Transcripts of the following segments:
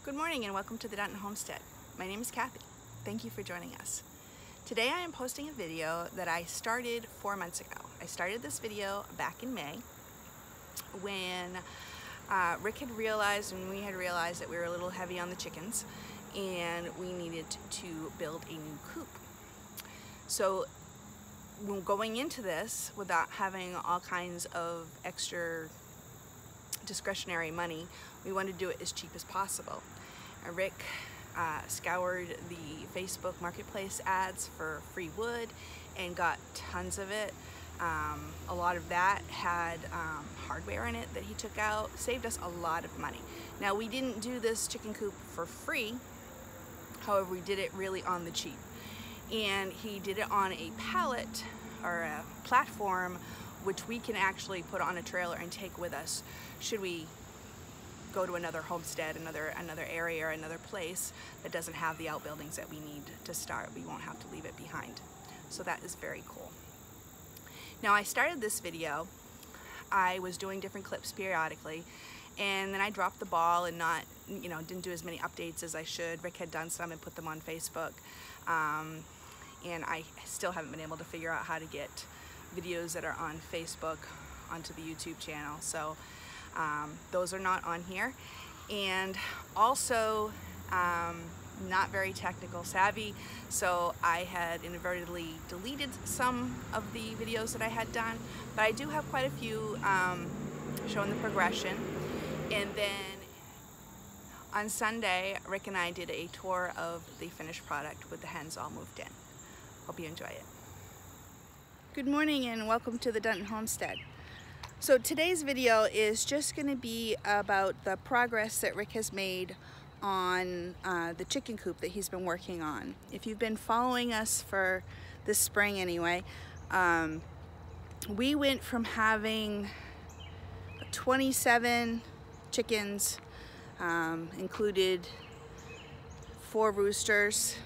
Good morning and welcome to the Dunton Homestead. My name is Kathy. Thank you for joining us. Today I am posting a video that I started 4 months ago. I started this video back in May when Rick had realized and we had realized that we were a little heavy on the chickens and we needed to build a new coop. So when going into this without having all kinds of extra discretionary money, we wanted to do it as cheap as possible. Rick scoured the Facebook marketplace ads for free wood and got tons of it. A lot of that had hardware in it that he took out, saved us a lot of money. Now we didn't do this chicken coop for free, however we did it really on the cheap. And he did it on a pallet or a platform which we can actually put on a trailer and take with us should we go to another homestead, another area or another place that doesn't have the outbuildings that we need to start. We won't have to leave it behind. So that is very cool. Now I started this video, I was doing different clips periodically, and then I dropped the ball and didn't do as many updates as I should. Rick had done some and put them on Facebook. And I still haven't been able to figure out how to get videos that are on Facebook onto the YouTube channel. So those are not on here. And also not very technical savvy, so I had inadvertently deleted some of the videos that I had done, but I do have quite a few showing the progression. And then on Sunday, Rick and I did a tour of the finished product with the hens all moved in. Hope you enjoy it. Good morning and welcome to the Dunton Homestead. So today's video is just going to be about the progress that Rick has made on the chicken coop that he's been working on. If you've been following us for this spring anyway, we went from having 27 chickens, included 4 roosters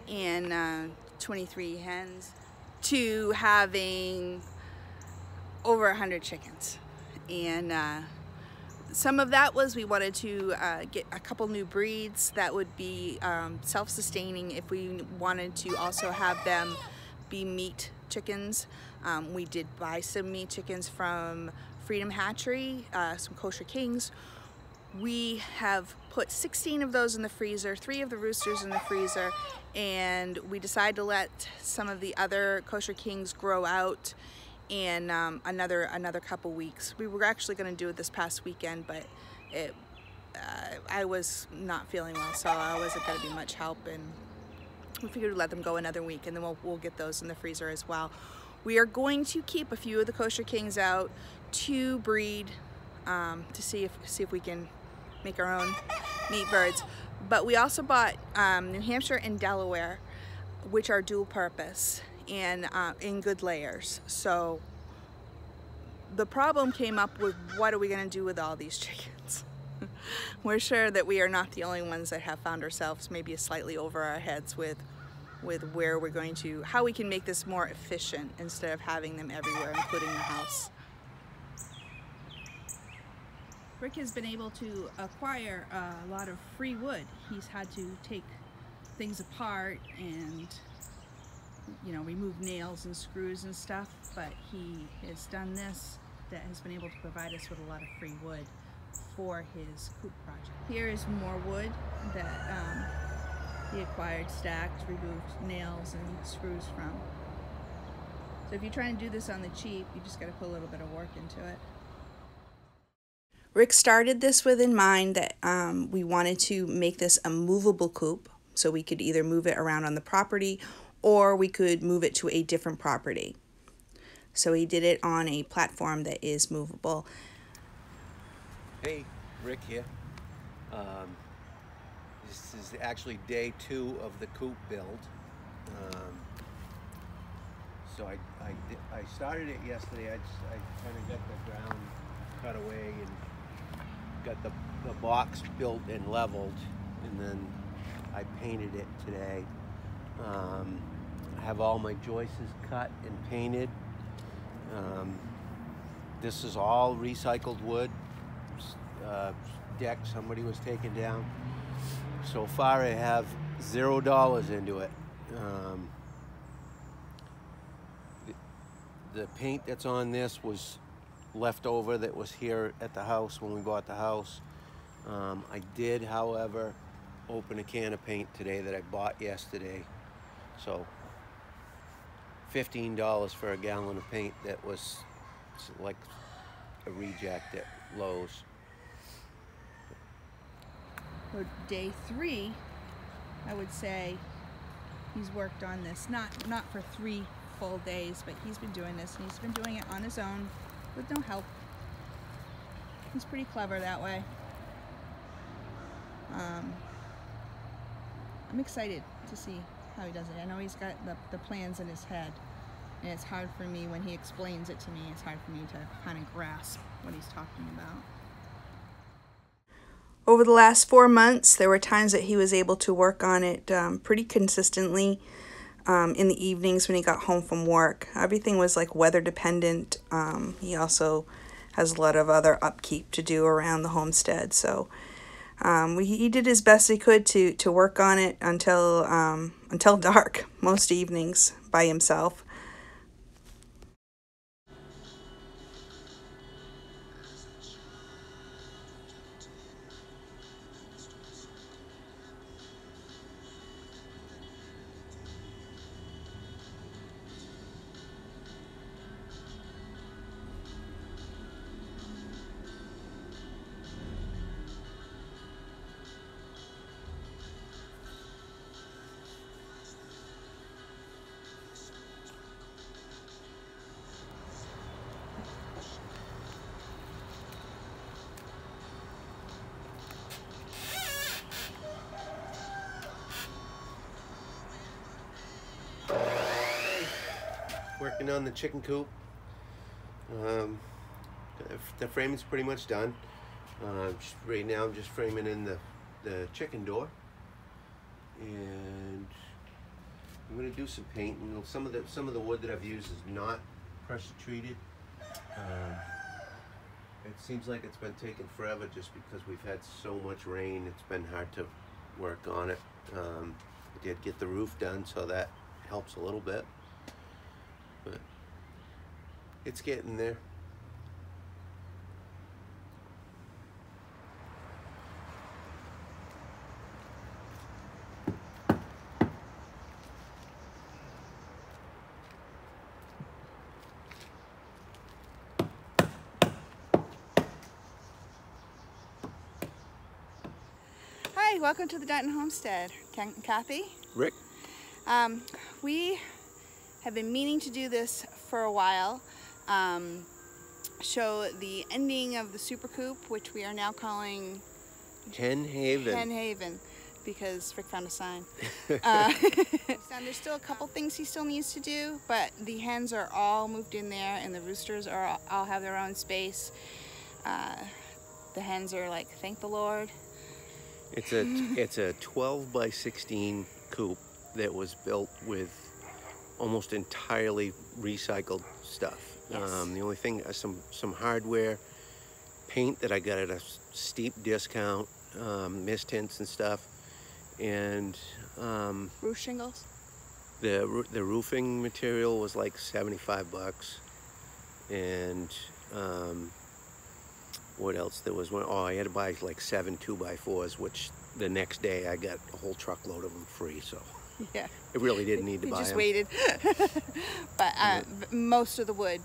and 23 hens, to having over 100 chickens. And some of that was we wanted to get a couple new breeds that would be self-sustaining if we wanted to also have them be meat chickens. We did buy some meat chickens from Freedom Hatchery, some kosher kings. We have put 16 of those in the freezer, 3 of the roosters in the freezer, and we decided to let some of the other kosher kings grow out in another couple weeks. We were actually going to do it this past weekend, but I was not feeling well, so I wasn't going to be much help, and we figured we'd let them go another week, and then we'll get those in the freezer as well. We are going to keep a few of the kosher kings out to breed, to see if we can make our own meat birds. But we also bought New Hampshire and Delaware, which are dual purpose and in good layers. So the problem came up with, what are we going to do with all these chickens? We're sure that we are not the only ones that have found ourselves maybe slightly over our heads with where we're going to, how we can make this more efficient instead of having them everywhere, including the house. Rick has been able to acquire a lot of free wood. He's had to take things apart and remove nails and screws and stuff, but he has done this that has been able to provide us with a lot of free wood for his coop project. Here is more wood that he acquired, stacked, removed nails and screws from. So if you're trying to do this on the cheap, you just got to put a little bit of work into it. Rick started this with in mind that we wanted to make this a movable coop, so we could either move it around on the property or we could move it to a different property. So he did it on a platform that is movable. Hey, Rick here. This is actually day 2 of the coop build. So I started it yesterday. I kind of got the ground cut away and got the box built and leveled, and then I painted it today. I have all my joists cut and painted. This is all recycled wood, deck somebody was taking down. So far I have $0 into it. The paint that's on this was left over that was here at the house when we bought the house. I did, however, open a can of paint today that I bought yesterday. So $15 for a gallon of paint that was like a reject at Lowe's. So day 3, I would say he's worked on this, not for 3 full days, but he's been doing this, and he's been doing it on his own with no help. He's pretty clever that way. I'm excited to see how he does it. I know he's got the plans in his head, and it's hard for me when he explains it to me. It's hard for me to kind of grasp what he's talking about. Over the last 4 months, there were times that he was able to work on it pretty consistently in the evenings when he got home from work. Everything was like weather dependent. He also has a lot of other upkeep to do around the homestead, so he did his best he could to work on it until dark most evenings by himself. Working on the chicken coop. The framing's pretty much done. Right now I'm just framing in the chicken door, and I'm going to do some painting. Some of the wood that I've used is not pressure treated. It seems like it's been taking forever just because we've had so much rain. It's been hard to work on it. I did get the roof done, so that helps a little bit. But it's getting there. Hi, welcome to the Dutton Homestead. Kathy? Rick? We have been meaning to do this for a while. Show the ending of the super coop, which we are now calling Hen Haven. Hen Haven, because Rick found a sign. There's still a couple things he still needs to do, but the hens are all moved in there, and the roosters are all have their own space. The hens are like, thank the Lord. It's a 12 by 16 coop that was built with almost entirely recycled stuff. Yes. The only thing, some hardware, paint that I got at a steep discount, mist tints and stuff, and Roof shingles. the roofing material was like $75, and what else? There was one, I had to buy like 7 2x4s, which the next day I got a whole truckload of them free, so Yeah. I really didn't need to buy them. Just waited. But most of the wood.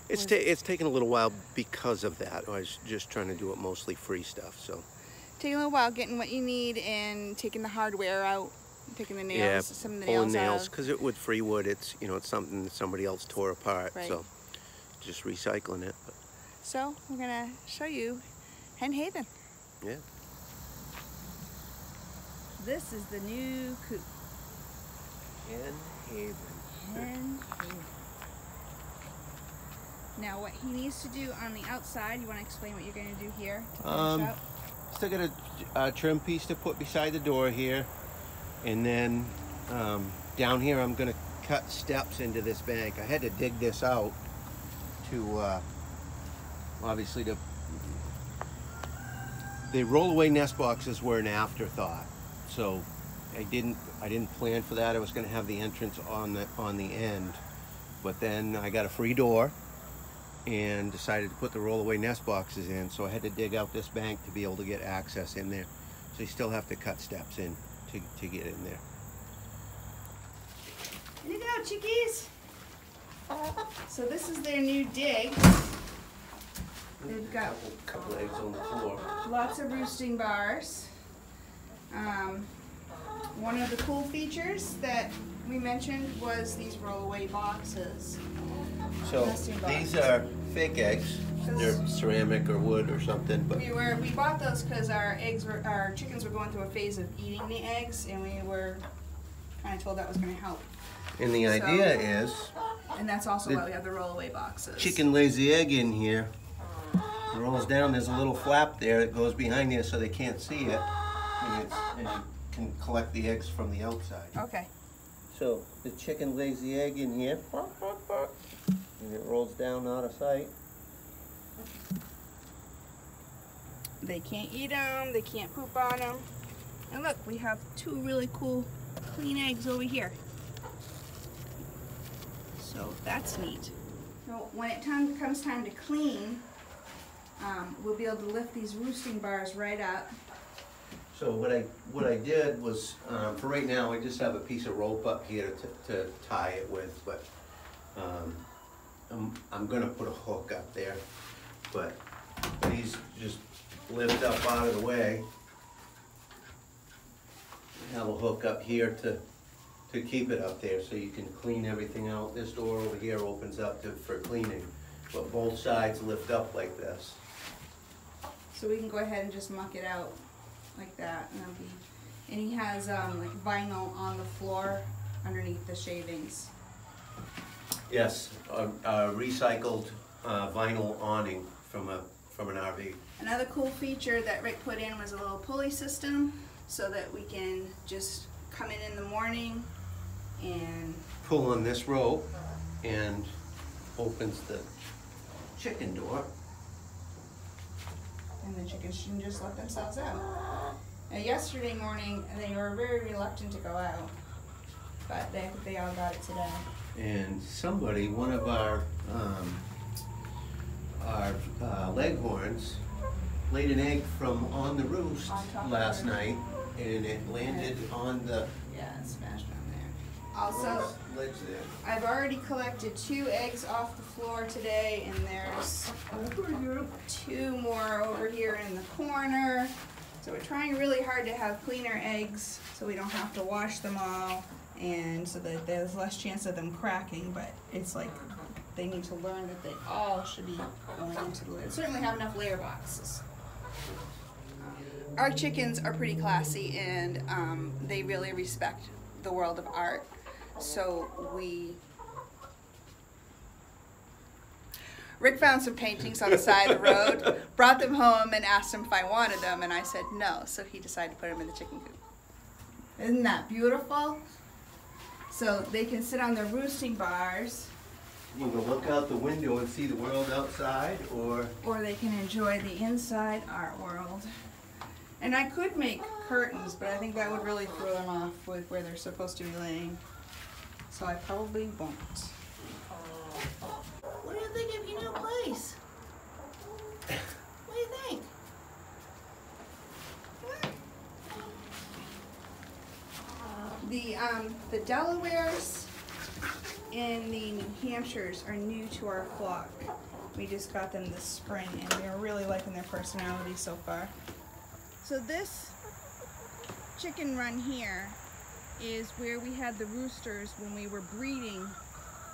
It's taken a little while because of that. I was just trying to do it mostly free stuff, so. Taking a little while getting what you need and taking the hardware out, taking the nails, some of the pulling nails nails, because with free wood, it's it's something that somebody else tore apart, right. So just recycling it. But. So we're gonna show you Hen Haven. Yeah. This is the new coop. Hen Haven. Hen Haven. Now what he needs to do on the outside, you want to explain what you're going to do here to finish up? Still got a trim piece to put beside the door here, and then down here I'm going to cut steps into this bank. I had to dig this out to obviously to the rollaway nest boxes were an afterthought. So I didn't plan for that. I was going to have the entrance on the end, but then I got a free door and decided to put the rollaway nest boxes in. So I had to dig out this bank to be able to get access in there. So you still have to cut steps in to get in there. Look out, chickies! So this is their new dig. They've got A couple eggs on the floor. lots of roosting bars. One of the cool features that we mentioned was these rollaway boxes. So Nesting these boxes. are fake eggs. They're ceramic or wood or something, but We bought those because our chickens were going through a phase of eating the eggs, and we were kind of told that was going to help. and the idea is And that's also why we have the rollaway boxes. chicken lays the egg in here, rolls down, there's a little flap there that goes behind there so they can't see it, and you can collect the eggs from the outside. Okay. So the chicken lays the egg in here, and it rolls down out of sight. They can't eat them, they can't poop on them. And look, we have two really cool clean eggs over here. So that's neat. So when it comes time to clean, we'll be able to lift these roosting bars right up. So what I did was, for right now, I just have a piece of rope up here to tie it with, but I'm gonna put a hook up there. But these just lift up out of the way. I have a hook up here to keep it up there so you can clean everything out. This door over here opens up for cleaning, but both sides lift up like this. So we can go ahead and just muck it out like that. And he has like vinyl on the floor underneath the shavings. Yes, a recycled vinyl awning from an RV. Another cool feature that Rick put in was a little pulley system so that we can just come in the morning and Pull on this rope and opens the chicken door. and the chickens can just let themselves out. Now yesterday morning they were very reluctant to go out, but they all got it today. And somebody, one of our leghorns, laid an egg from on the roost On top of last her. night, and it landed on the Yeah, it's smashed on there. Also, ledge there. I've already collected 2 eggs off the floor today, and there's 2 more over here in the corner. So we're trying really hard to have cleaner eggs so we don't have to wash them all, and so that there's less chance of them cracking, but it's like they need to learn that they all should be going into the lid. Certainly have enough layer boxes. Our chickens are pretty classy, and they really respect the world of art. So Rick found some paintings on the side of the road, brought them home, and asked him if I wanted them, and I said no. So he decided to put them in the chicken coop. Isn't that beautiful? So they can sit on their roosting bars, You can look out the window and see the world outside, or they can enjoy the inside art world. And I could make curtains, but I think that would really throw them off with where they're supposed to be laying. So I probably won't. What do you think of your new place? What do you think? The Delawares and the New Hampshires are new to our flock. We just got them this spring, and we're really liking their personality so far. So this chicken run here is where we had the roosters when we were breeding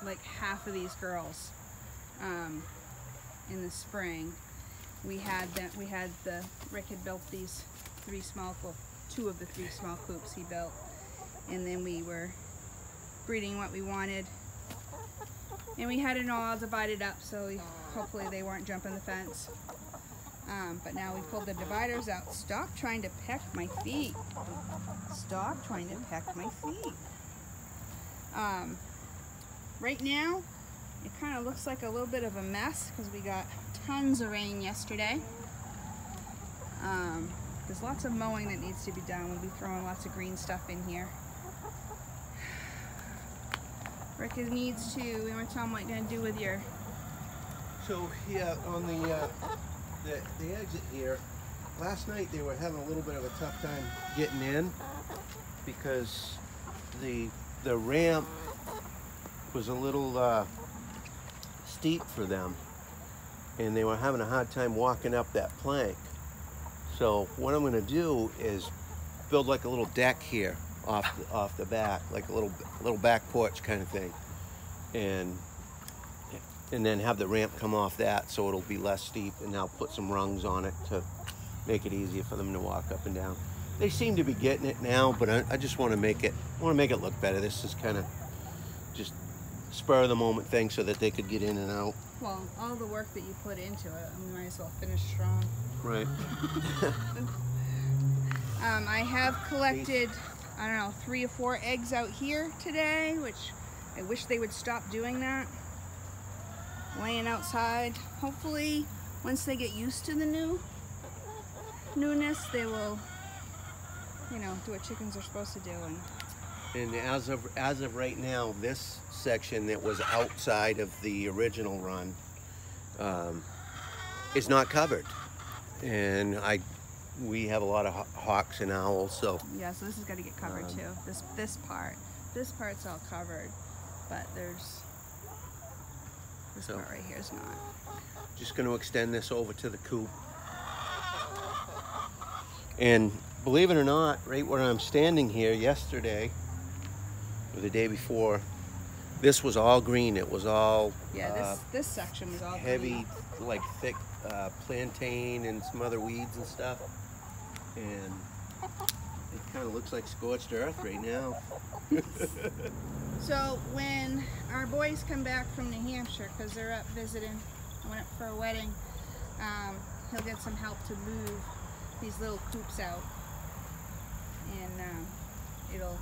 like half of these girls in the spring. Rick had built these 2 of the 3 small coops he built, and then we were breeding what we wanted, and we had it all divided up so hopefully they weren't jumping the fence. But now we pulled the dividers out. Stop trying to peck my feet. Stop trying to peck my feet. Right now, it kind of looks like a little bit of a mess because we got tons of rain yesterday. There's lots of mowing that needs to be done. We'll be throwing lots of green stuff in here. Rick needs to, we want to tell him what you're going to do with your... So yeah, on the exit here, last night they were having a little bit of a tough time getting in because the ramp was a little steep for them, and they were having a hard time walking up that plank. So what I'm going to do is build like a little deck here off the back, like a little back porch kind of thing, and then have the ramp come off that so it'll be less steep, and I'll put some rungs on it to make it easier for them to walk up and down. They seem to be getting it now, but I just want to make it look better. This is kind of just spur of the moment thing so that they could get in and out. Well, all the work that you put into it, we might as well finish strong. Right. I have collected, I don't know, 3 or 4 eggs out here today, which I wish they would stop doing that. Laying outside. Hopefully, once they get used to the newness, they will, you know, do what chickens are supposed to do. And as of right now, this section that was outside of the original run is not covered, and we have a lot of hawks and owls, so yeah. So this has got to get covered too. This part's all covered, but there's this part right here is not. Just going to extend this over to the coop. And believe it or not, right where I'm standing here yesterday, or the day before, this was all green. It was all this section was all heavy, green. Like thick plantain and some other weeds and stuff. And it kind of looks like scorched earth right now. So when our boys come back from New Hampshire, because they're up visiting, I went up for a wedding, he'll get some help to move these little coops out, and it'll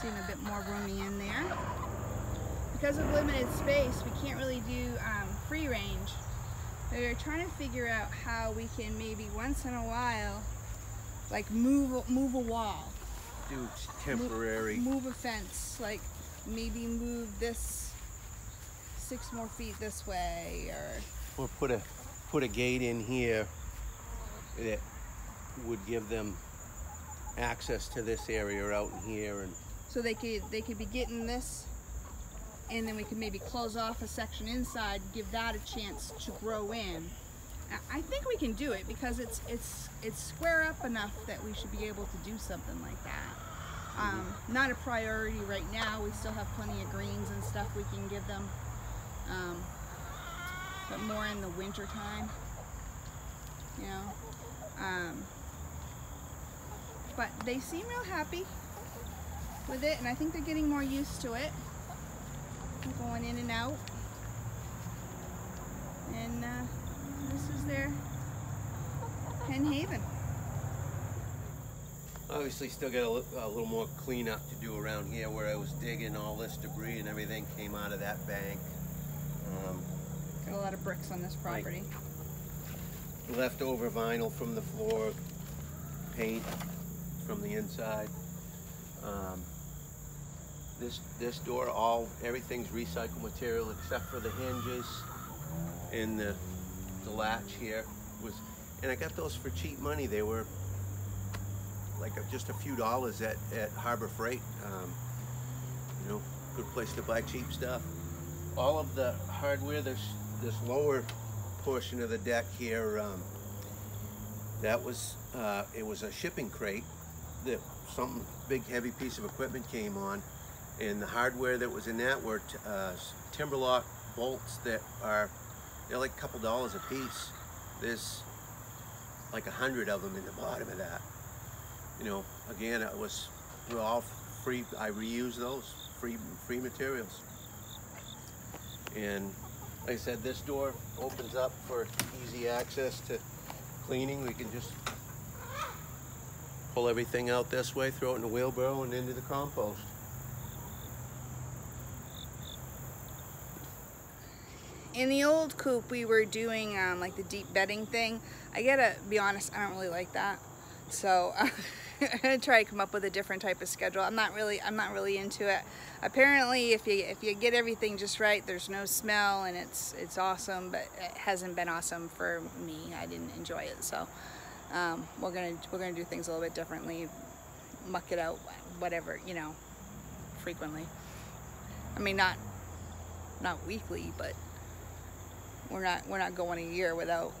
seem a bit more roomy in there. Because of limited space, we can't really do free range. We're trying to figure out how we can maybe once in a while, like move a wall. Do temporary. Move a fence, like maybe move this 6 more feet this way, or put a gate in here that would give them access to this area out in here, and so they could be getting this, and then we could maybe close off a section inside, give that a chance to grow in. I think we can do it because it's square up enough that we should be able to do something like that. Not a priority right now. We still have plenty of greens and stuff we can give them, but more in the winter time, you know. But they seem real happy with it, and I think they're getting more used to it. They're going in and out, and this is their hen haven. Obviously still got a little more cleanup to do around here where I was digging. All this debris and everything came out of that bank. Got a lot of bricks on this property. Leftover vinyl from the floor, paint from the inside. This door, everything's recycled material except for the hinges and the latch here and I got those for cheap money. They were like just a few dollars at Harbor Freight. You know, good place to buy cheap stuff. All of the hardware, this lower portion of the deck here, that was it was a shipping crate that some big heavy piece of equipment came on, and the hardware that was in that were timber lock bolts that they're like a couple dollars a piece. There's like 100 of them in the bottom of that. You know, again, they're all free. I reuse those free materials. And like I said, this door opens up for easy access to cleaning. We can just pull everything out this way, throw it in the wheelbarrow and into the compost. In the old coop, we were doing like the deep bedding thing. I gotta be honest, I don't really like that. So I'm gonna try to come up with a different type of schedule. I'm not really into it. Apparently, if you get everything just right, there's no smell and it's awesome. But it hasn't been awesome for me. I didn't enjoy it. So we're gonna do things a little bit differently. Muck it out, whatever, you know, frequently. I mean, not weekly, but we're not going a year without.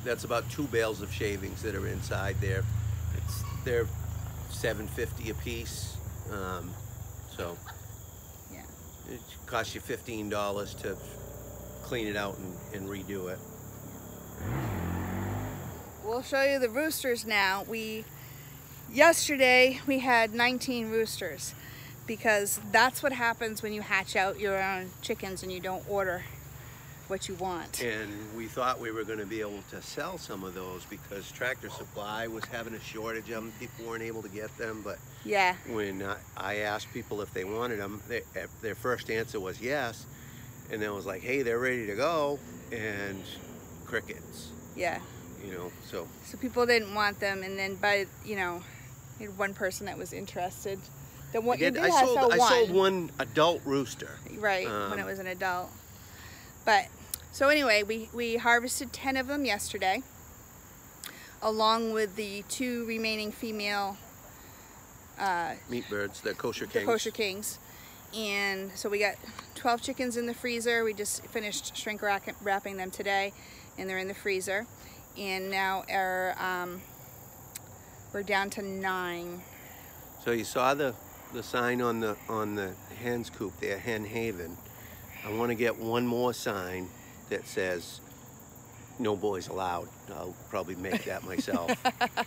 That's about 2 bales of shavings that are inside there. They're $7.50 a piece. So Yeah, it costs you $15 to clean it out and redo it. We'll show you the roosters now. Yesterday we had 19 roosters, because that's what happens when you hatch out your own chickens and you don't order what you want. And we thought we were going to be able to sell some of those because Tractor Supply was having a shortage of them. People weren't able to get them, but yeah, when I asked people if they wanted them, their first answer was yes, and then it was like, hey, they're ready to go, and crickets. Yeah. You know, so people didn't want them, and then you know, you had one person that was interested. I sold one adult rooster. Right, when it was an adult. But, so anyway, we harvested 10 of them yesterday, along with the 2 remaining female meat birds, the kosher kings. The kosher kings. And so we got 12 chickens in the freezer. We just finished shrink wrapping them today, and they're in the freezer. And now we're down to 9. So you saw the sign on the hen's coop there, Hen Haven. I want to get one more sign that says no boys allowed. I'll probably make that myself.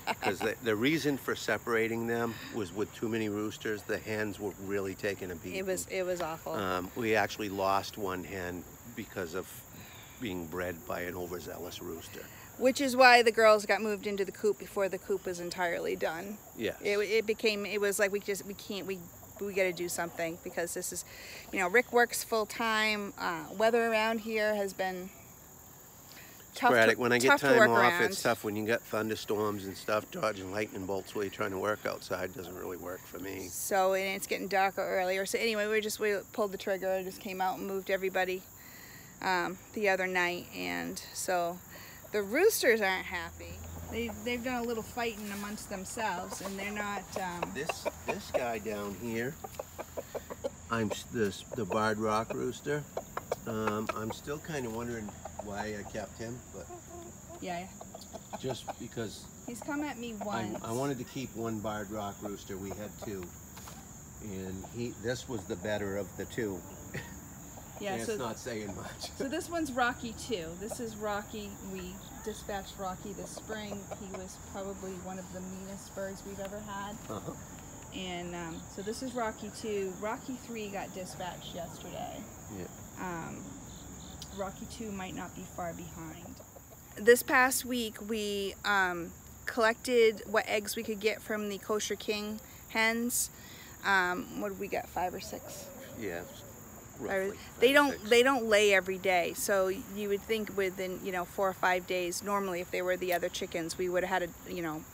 Because the reason for separating them was with too many roosters. The hens were really taking a beating. It was awful. We actually lost one hen because of being bred by an overzealous rooster. Which is why the girls got moved into the coop before the coop was entirely done. Yeah. It was like we got to do something, because this is, you know, Rick works full time. Weather around here has been tough. Sporadic. When I get time off, around. It's tough. When you got thunderstorms and stuff, dodging lightning bolts while you're trying to work outside doesn't really work for me. So, and it's getting darker earlier. So anyway, we pulled the trigger, just came out and moved everybody the other night, and so the roosters aren't happy. They've done a little fighting amongst themselves, and they're not. This guy down here, the barred rock rooster. I'm still kind of wondering why I kept him, but yeah, just because he's come at me once. I wanted to keep one barred rock rooster. We had 2, and this was the better of the 2. Yeah, so it's not saying much. So this one's Rocky too. This is Rocky. We dispatched Rocky this spring. He was probably one of the meanest birds we've ever had. Uh-huh. And so this is Rocky 2. Rocky 3 got dispatched yesterday. Yeah. Rocky 2 might not be far behind. This past week we collected what eggs we could get from the kosher king hens. What did we get? 5 or 6? Yeah. Roughly, they don't lay every day, so you would think within 4 or 5 days, normally if they were the other chickens, we would have had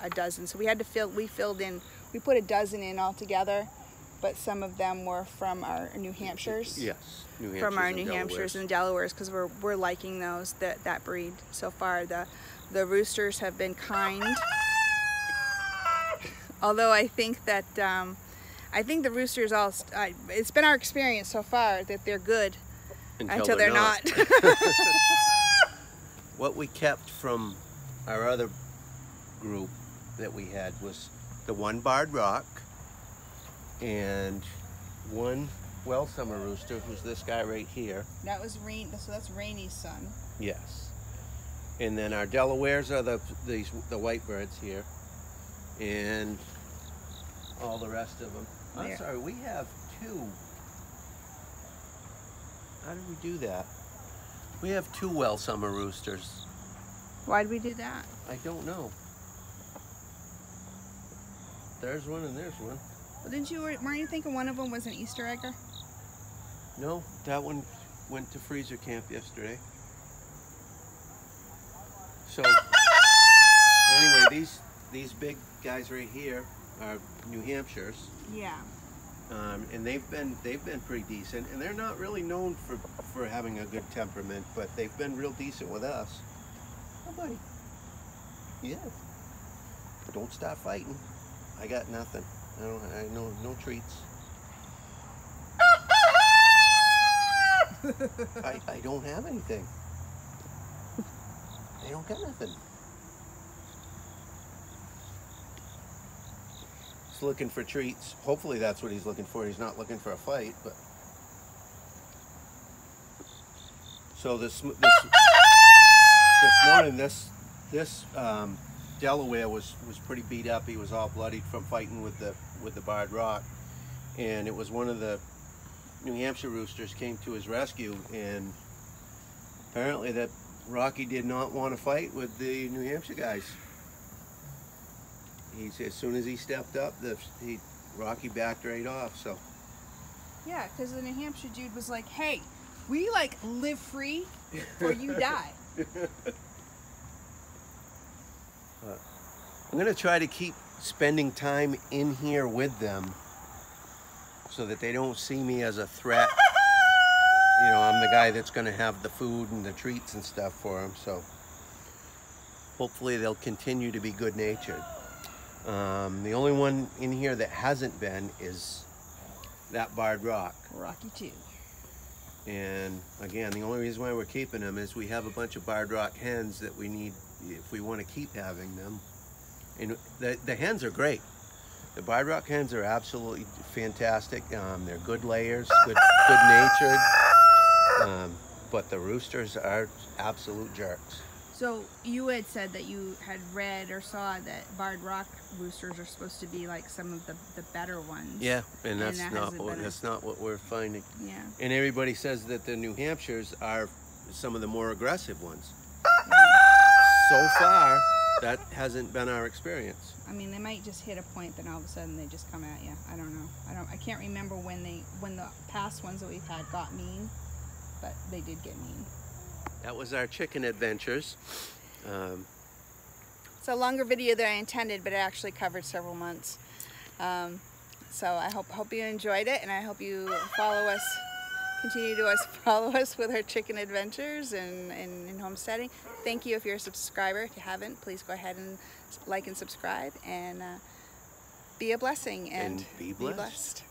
a dozen. So we had to we put a dozen in altogether, but some of them were from our New Hampshires. Yes, New Hampshires from our New Hampshires and Delawares, because we're liking those that breed so far. The roosters have been kind, although I think that the roosters it's been our experience so far that they're good until they're not. What we kept from our other group that we had was the 1 barred rock and 1 summer rooster, who's this guy right here. That was so that's Rainy's son. Yes. And then our Delawares are the white birds here, and all the rest of them. I'm sorry, we have 2. How did we do that? We have 2 summer roosters. Why did we do that? I don't know. There's one and there's one. Well, weren't you thinking one of them was an Easter egger? No, that one went to freezer camp yesterday. So anyway, these big guys right here are New Hampshires. Yeah. And they've been pretty decent, and they're not really known for having a good temperament, but they've been real decent with us. Oh, buddy. Yeah. Don't start fighting. I got nothing. I know no treats. I don't have anything. I don't got nothing. He's looking for treats. Hopefully that's what he's looking for. He's not looking for a fight, but so this morning this Delaware was pretty beat up. He was all bloodied from fighting with the barred rock, and it was one of the New Hampshire roosters came to his rescue, and apparently that Rocky did not want to fight with the New Hampshire guys. As soon as he stepped up, Rocky backed right off. So yeah, because the New Hampshire dude was like, "Hey, we like live free, or you die." I'm gonna try to keep spending time in here with them, so that they don't see me as a threat. You know, I'm the guy that's going to have the food and the treats and stuff for them, so hopefully they'll continue to be good-natured. The only one in here that hasn't been is that barred rock. Rocky too. And again, the only reason why we're keeping them is we have a bunch of barred rock hens that we need if we want to keep having them. And the hens are great. The barred rock hens are absolutely fantastic. They're good layers, good-natured. But the roosters are absolute jerks. So you had said that you had read or saw that barred rock roosters are supposed to be like some of the better ones. Yeah, and that's that not what we're finding. Yeah. And everybody says that the New Hampshires are some of the more aggressive ones. Yeah. So far, that hasn't been our experience. I mean, they might just hit a point, then all of a sudden they just come at you. I don't know. I can't remember when the past ones that we've had got mean, but they did get mean. That was our chicken adventures. It's a longer video than I intended, but it actually covered several months. So I hope you enjoyed it, and I hope you continue to follow us with our chicken adventures and homesteading. Thank you if you're a subscriber. If you haven't, please go ahead and like and subscribe, and be a blessing and be blessed.